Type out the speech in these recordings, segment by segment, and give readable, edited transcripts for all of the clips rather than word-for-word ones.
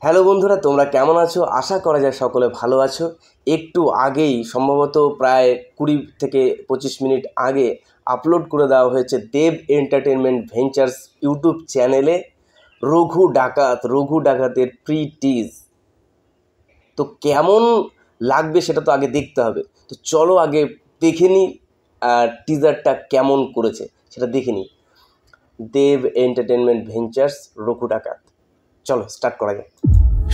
Hello বন্ধুরা, তোমরা কেমন আছো? আশা করা যায় সকলে ভালো আছো। একটু আগেই সম্ভবত প্রায় 20 থেকে 25 মিনিট আগে আপলোড করে দেওয়া হয়েছে দেব এন্টারটেনমেন্ট ভেঞ্চার্স ইউটিউব চ্যানেলে রঘু ডাকাতের প্রি টিজ। তো কেমন লাগবে সেটা তো আগে দেখতে হবে। তো চলো আগে দেখে নিই টিজারটা কেমন করেছে সেটা দেখে নিই। দেব এন্টারটেনমেন্ট ভেঞ্চার্স রঘু ডাকাত, চলো স্টার্ট করা যাক।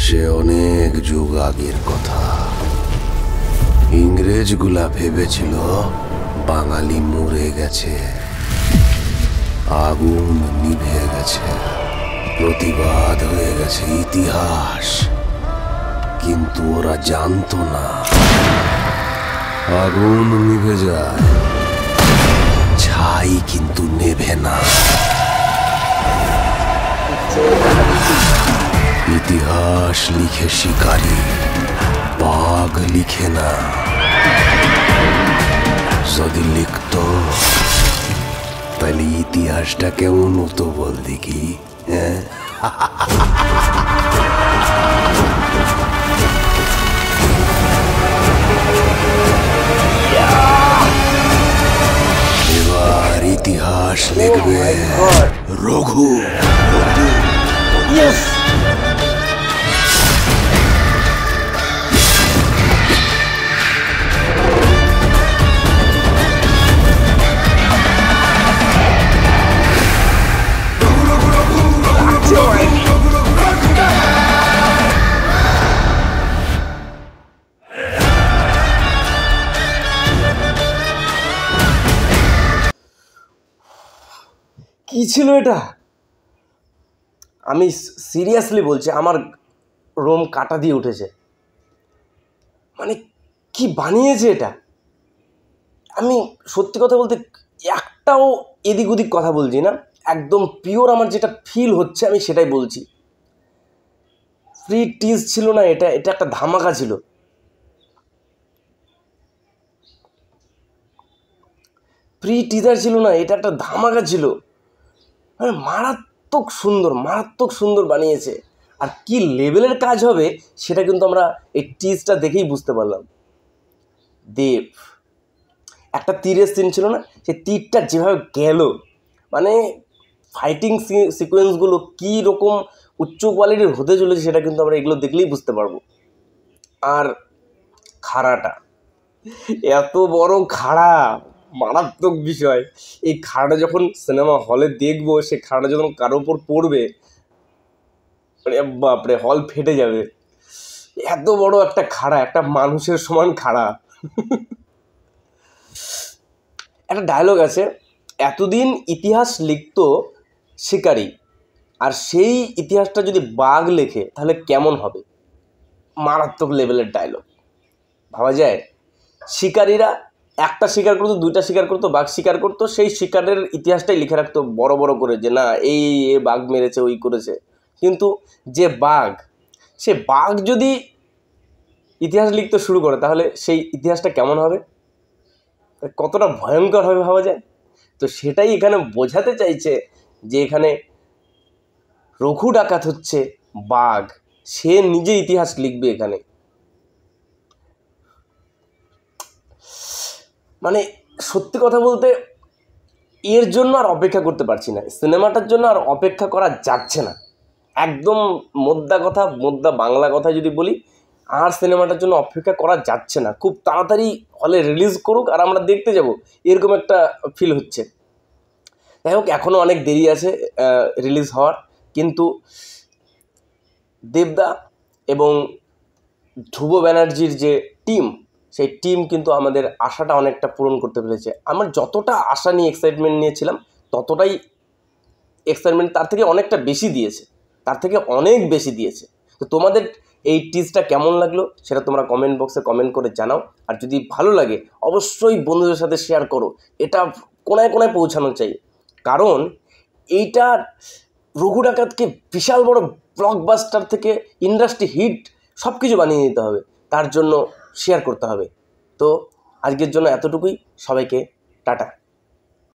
সে অনেক যুগ আগের কথা। ইংরেজগুলা ভেবেছিল বাঙালি মরে গেছে, আগুন নিভে গেছে, প্রতিবাদ হয়ে গেছে ইতিহাস। কিন্তু ওরা জানতো না, আগুন নিভে যায়, ছাই কিন্তু নেভে না। ইতিহাস লিখে শিকারী, বাঘ লিখে না। যদি লিখত তাহলে ইতিহাসটা কেমন হতো বল দেখি। এবার ইতিহাস লিখবে রঘু। কি ছিল এটা? আমি সিরিয়াসলি বলছি, আমার রোম কাটা দিয়ে উঠেছে। মানে কি বানিয়েছে এটা? আমি সত্যি কথা বলতে একটাও এদিক ওদিক কথা বলছি না, একদম পিওর আমার যেটা ফিল হচ্ছে আমি সেটাই বলছি। ফ্রি টিজ ছিল না এটা, এটা একটা ধামাকা ছিল। প্রি টিজার ছিল না, এটা একটা ধামাকা ছিল। মানে মারাত্মক সুন্দর বানিয়েছে। আর কি লেভেলের কাজ হবে সেটা কিন্তু আমরা এই টিজটা দেখেই বুঝতে পারলাম। দেব একটা তীরের সিন ছিল না, সেই তীরটা যেভাবে গেল, মানে ফাইটিং সিকোয়েন্সগুলো কী রকম উচ্চ কোয়ালিটির হতে চলেছে সেটা কিন্তু আমরা এগুলো দেখলেই বুঝতে পারবো। আর খাড়াটা, এত বড় খাড়া, মারাত্মক বিষয়। এই খাড়াটা যখন সিনেমা হলে দেখবো, সে খাড়াটা যখন কারোর ওপর পড়বে, বাপরে, হল ফেটে যাবে। এত বড় একটা খাড়া, একটা মানুষের সমান খাড়া। একটা ডায়লগ আছে, এতদিন ইতিহাস লিখতো শিকারী, আর সেই ইতিহাসটা যদি বাঘ লেখে তাহলে কেমন হবে। মারাত্মক লেভেলের ডায়লগ। ভাবা যায় শিকারীরা একটা শিকার করতো, দুইটা শিকার করতো, বাঘ শিকার করতো, সেই শিকারের ইতিহাসটাই লিখে রাখতো বড় বড় করে, যে না এই বাঘ মেরেছে, ওই করেছে। কিন্তু যে বাঘ, সে বাঘ যদি ইতিহাস লিখতে শুরু করে তাহলে সেই ইতিহাসটা কেমন হবে, কতটা ভয়ঙ্কর হবে ভাবা যায়। তো সেটাই এখানে বোঝাতে চাইছে, যে এখানে রঘু ডাকাত হচ্ছে বাঘ, সে নিজে ইতিহাস লিখবে এখানে। মানে সত্যি কথা বলতে এর জন্য আর অপেক্ষা করতে পারছি না, সিনেমাটার জন্য আর অপেক্ষা করা যাচ্ছে না। একদম মোদ্দা বাংলা কথা যদি বলি, আর সিনেমাটার জন্য অপেক্ষা করা যাচ্ছে না। খুব তাড়াতাড়ি হলে রিলিজ করুক আর আমরা দেখতে যাব, এরকম একটা ফিল হচ্ছে। যাই হোক, এখনও অনেক দেরি আছে রিলিজ হওয়ার, কিন্তু দেবদা এবং ধ্রুব ব্যানার্জির যে টিম, সেই টিম কিন্তু আমাদের আশাটা অনেকটা পূরণ করতে পেরেছে। আমার যতটা আশা নিয়ে এক্সাইটমেন্ট নিয়েছিলাম, ততটাই এক্সাইটমেন্ট তার থেকে অনেকটা বেশি দিয়েছে, তার থেকে অনেক বেশি দিয়েছে। তো তোমাদের এই টিজটা কেমন লাগলো সেটা তোমরা কমেন্ট বক্সে কমেন্ট করে জানাও। আর যদি ভালো লাগে অবশ্যই বন্ধুদের সাথে শেয়ার করো, এটা কোনায় কোনায় পৌঁছানো চাই। কারণ এইটা রঘু ডাকাতকে বিশাল বড় ব্লকবাস্টার থেকে ইন্ডাস্ট্রি হিট সব কিছু বানিয়ে নিতে হবে, তার জন্য শেয়ার করতে হবে। তো আজকের জন্য এতটুকুই, সবাইকে টাটা।